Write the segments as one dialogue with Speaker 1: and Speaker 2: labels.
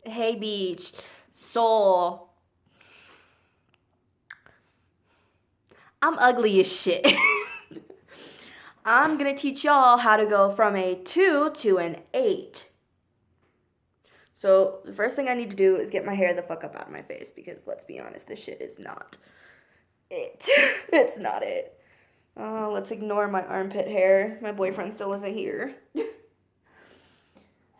Speaker 1: Hey Beach, so I'm ugly as shit. I'm gonna teach y'all how to go from a 2 to an 8. So the first thing I need to do is get my hair the fuck up out of my face because let's be honest, this shit is not it. It's not it. Let's ignore my armpit hair. My boyfriend still isn't here.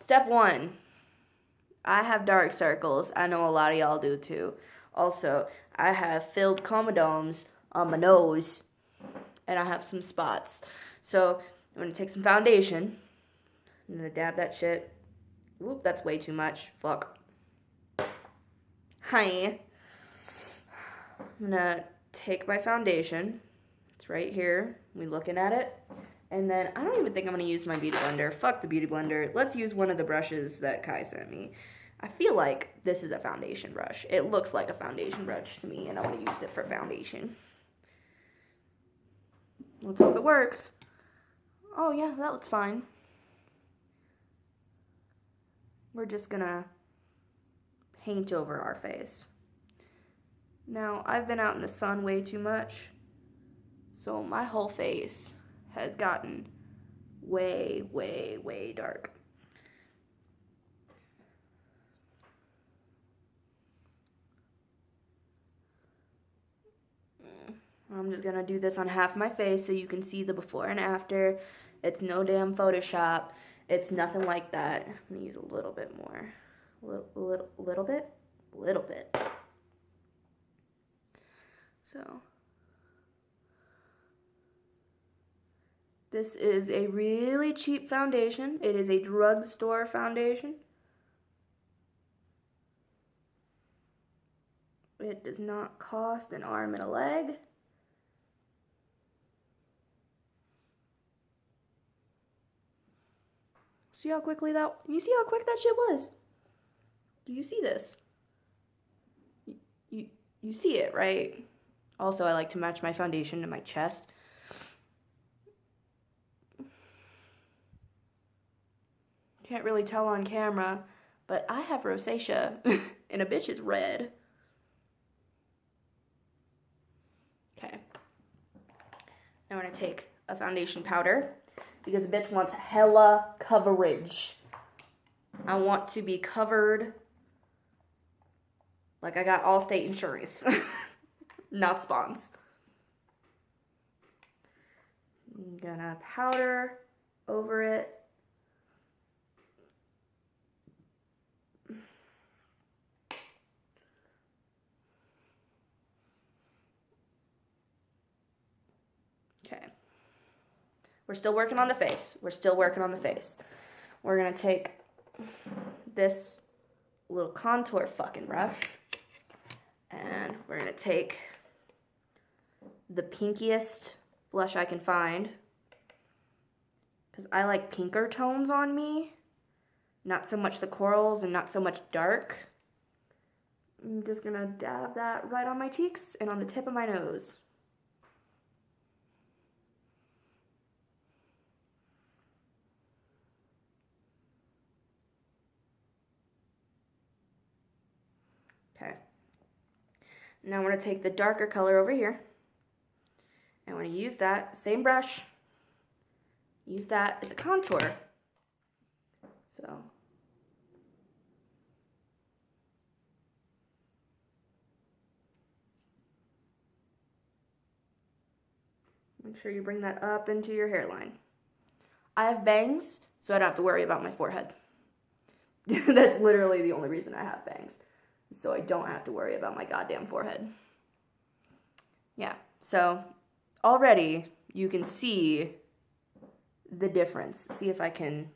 Speaker 1: Step 1. I have dark circles. I know a lot of y'all do too. Also, I have filled comedones on my nose and I have some spots. So I'm gonna take some foundation. I'm gonna dab that shit. Oop, that's way too much. Fuck. Hi. I'm gonna take my foundation. It's right here. We looking at it. And then I don't even think I'm gonna use my beauty blender. Fuck the beauty blender. Let's use one of the brushes that Kai sent me. I feel like this is a foundation brush. It looks like a foundation brush to me, and I want to use it for foundation. Let's hope it works. Oh yeah, that looks fine. We're just gonna paint over our face. Now, I've been out in the sun way too much, so my whole face has gotten way, way, way dark. I'm just gonna do this on half my face so you can see the before and after. It's no damn Photoshop. It's nothing like that. I'm gonna use a little bit more. Little bit? Little bit. So, this is a really cheap foundation. It is a drugstore foundation. It does not cost an arm and a leg. See how quickly you see how quick that shit was? Do you see this? You see it, right? Also, I like to match my foundation to my chest. Can't really tell on camera, but I have rosacea, and a bitch is red. Okay. Now we're gonna take a foundation powder, because a bitch wants hella coverage. I want to be covered like I got Allstate insurance, not spawns. I'm gonna powder over it. Okay. We're still working on the face. We're still working on the face. We're gonna take this little contour fucking brush and we're gonna take the pinkiest blush I can find because I like pinker tones on me, not so much the corals and not so much dark. I'm just gonna dab that right on my cheeks and on the tip of my nose. Okay. Now I'm gonna take the darker color over here and I'm gonna use that same brush, use that as a contour. So make sure you bring that up into your hairline. I have bangs, so I don't have to worry about my forehead. That's literally the only reason I have bangs, so I don't have to worry about my goddamn forehead. Yeah, so already you can see the difference. See if I can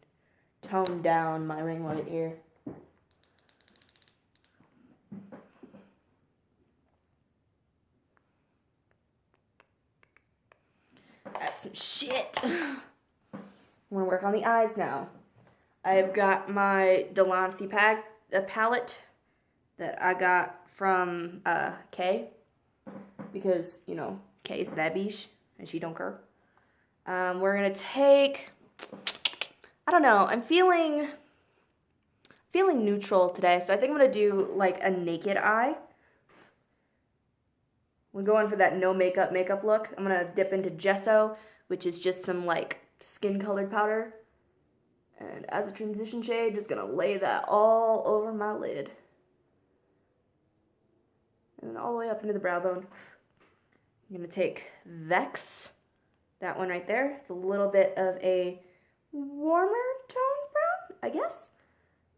Speaker 1: tone down my ring light here. That's some shit. I'm gonna work on the eyes now. I've got my Delancey palette that I got from Kay, because, you know, Kay's that bitch, and she don't care. We're gonna take, I don't know, I'm feeling feeling neutral today, so I think I'm going to do like a naked eye. We're going for that no makeup look. I'm going to dip into gesso, which is just some like skin colored powder. And as a transition shade, just going to lay that all over my lid. And then all the way up into the brow bone. I'm going to take Vex, that one right there. It's a little bit of a warmer tone brown, I guess.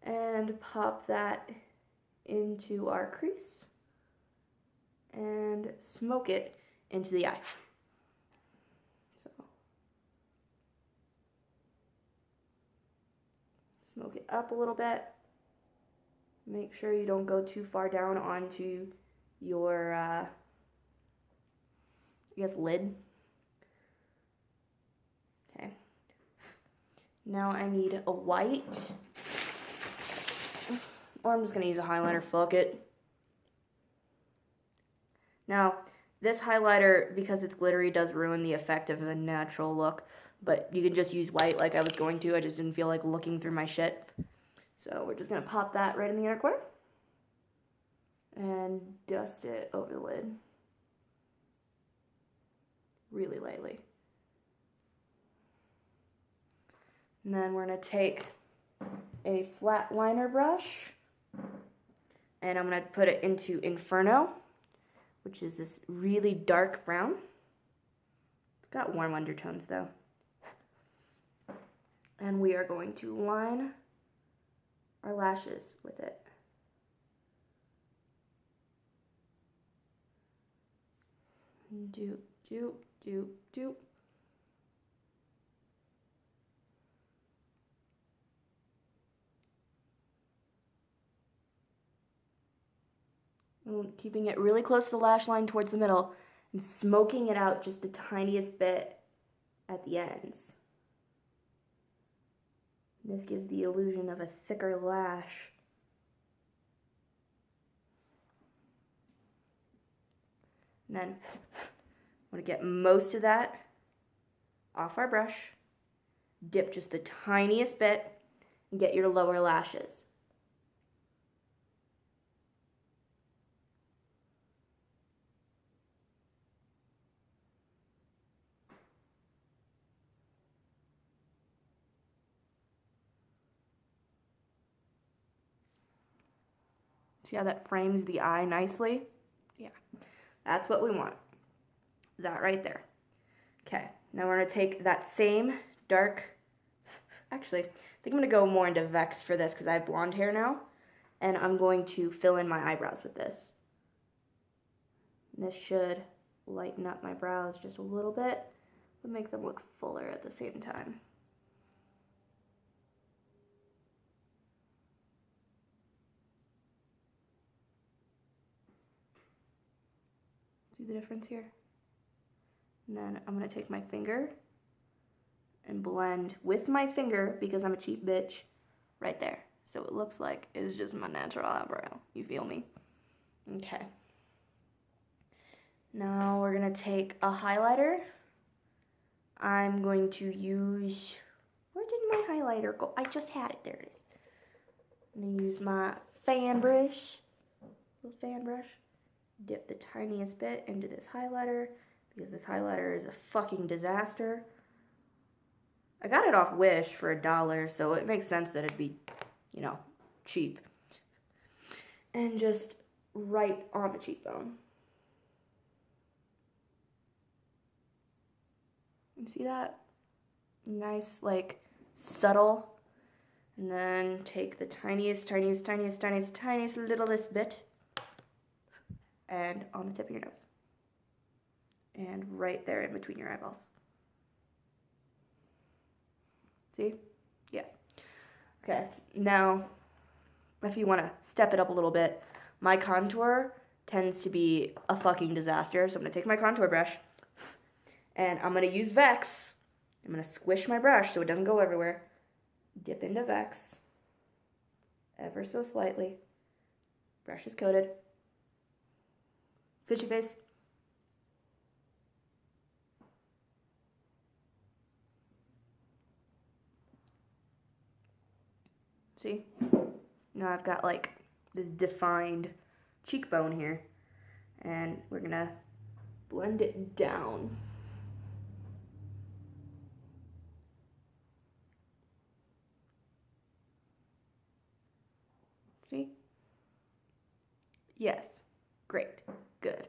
Speaker 1: And pop that into our crease. And smoke it into the eye. So, smoke it up a little bit. Make sure you don't go too far down onto your, I guess, lid. Okay. Now I need a white, or I'm just going to use a highlighter, fuck it. Now, this highlighter, because it's glittery, does ruin the effect of a natural look, but you can just use white like I was going to. I just didn't feel like looking through my shit. So we're just going to pop that right in the inner corner and dust it over the lid really lightly. And then we're going to take a flat liner brush and I'm going to put it into Inferno, which is this really dark brown. It's got warm undertones though. And we are going to line our lashes with it. Doop, doop, doop, doop. And keeping it really close to the lash line towards the middle and smoking it out just the tiniest bit at the ends. This gives the illusion of a thicker lash. And then I'm going to get most of that off our brush, dip just the tiniest bit, and get your lower lashes. See how that frames the eye nicely? Yeah, that's what we want. That right there. Okay, now we're going to take that same dark, actually, I think I'm going to go more into Vex for this because I have blonde hair now, and I'm going to fill in my eyebrows with this. And this should lighten up my brows just a little bit, but make them look fuller at the same time. See the difference here? And then I'm going to take my finger and blend with my finger, because I'm a cheap bitch, right there. So it looks like it's just my natural eyebrow. You feel me? Okay. Now we're going to take a highlighter. I'm going to use, where did my highlighter go? I just had it. There it is. I'm going to use my fan brush, little fan brush. Dip the tiniest bit into this highlighter, because this highlighter is a fucking disaster. I got it off Wish for $1, so it makes sense that it'd be, you know, cheap. And just right on the cheekbone. You see that? Nice, like, subtle. And then take the tiniest littlest bit and on the tip of your nose. And right there in between your eyeballs. See? Yes. Okay, now, if you want to step it up a little bit, my contour tends to be a fucking disaster. So I'm going to take my contour brush, and I'm going to use Vex. I'm going to squish my brush so it doesn't go everywhere. Dip into Vex, ever so slightly. Brush is coated. Fishy face. See? Now I've got like this defined cheekbone here, and we're gonna blend it down. See? Yes. Great. Good.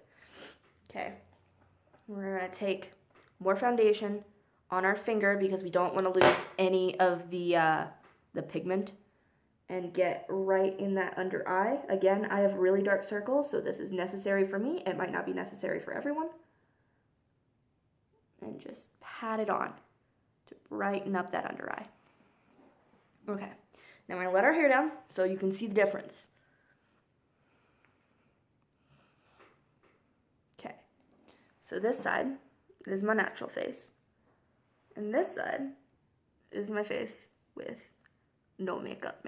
Speaker 1: Okay. We're gonna take more foundation on our finger because we don't want to lose any of the pigment, and get right in that under eye. Again, I have really dark circles, so this is necessary for me. It might not be necessary for everyone. And just pat it on to brighten up that under eye. Okay, now we're gonna let our hair down so you can see the difference. Okay, so this side is my natural face, and this side is my face with no makeup.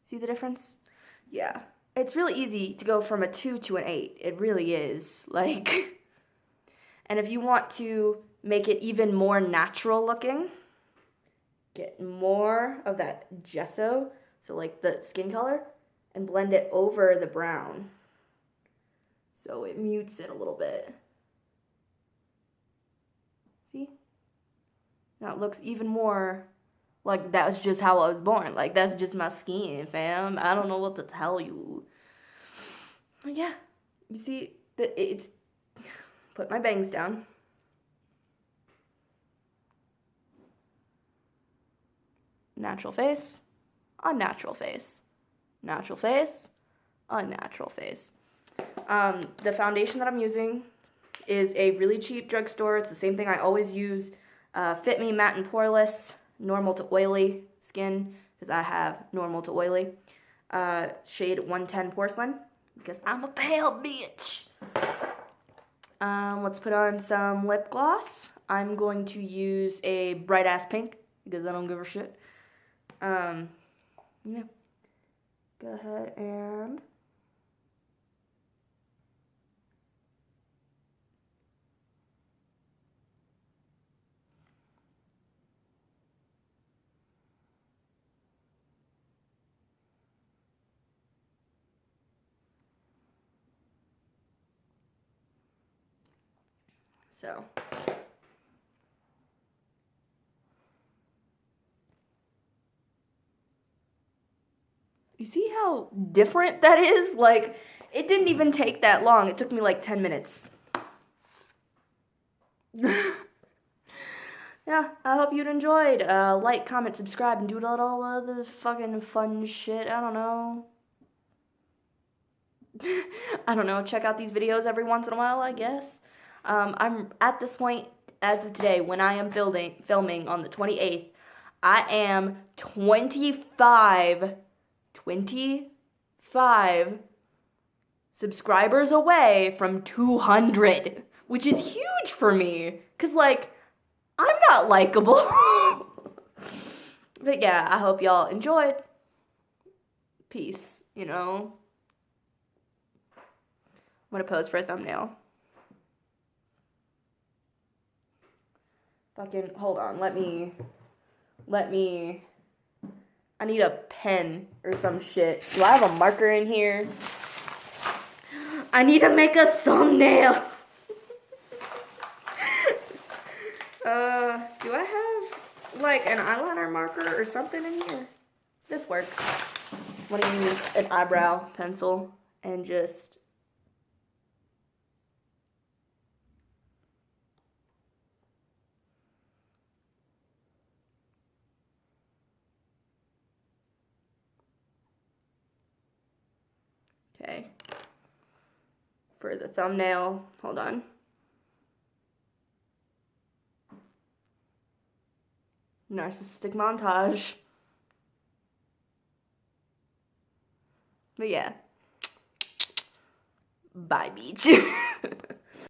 Speaker 1: See the difference? Yeah, it's really easy to go from a 2 to an 8. It really is. Like, and if you want to make it even more natural looking, get more of that gesso, so like the skin color, and blend it over the brown so it mutes it a little bit. See? Now it looks even more like that was just how I was born. Like, that's just my skin, fam. I don't know what to tell you. But yeah, you see, it's... Put my bangs down. Natural face, unnatural face. Natural face, unnatural face. The foundation that I'm using is a really cheap drugstore. It's the same thing I always use. Fit Me Matte and Poreless, normal to oily skin, because I have normal to oily. Shade 110 Porcelain, because I'm a pale bitch. Let's put on some lip gloss. I'm going to use a bright ass pink, because I don't give a shit. Yeah. Go ahead and so. You see how different that is? Like, it didn't even take that long. It took me like 10 minutes. Yeah, I hope you enjoyed. Like, comment, subscribe, and do all other fucking fun shit. I don't know. I don't know. Check out these videos every once in a while, I guess. I'm at this point, as of today, when I am filming on the 28th, I am 25 subscribers away from 200, which is huge for me, because, like, I'm not likable. But yeah, I hope y'all enjoyed. Peace, you know. I'm gonna pose for a thumbnail. Fucking, hold on, let me, I need a pen or some shit. Do I have a marker in here? I need to make a thumbnail. Do I have like an eyeliner marker or something in here? This works. I'm gonna use an eyebrow pencil and just okay. For the thumbnail, hold on. Narcissistic montage. But yeah. Bye, beach.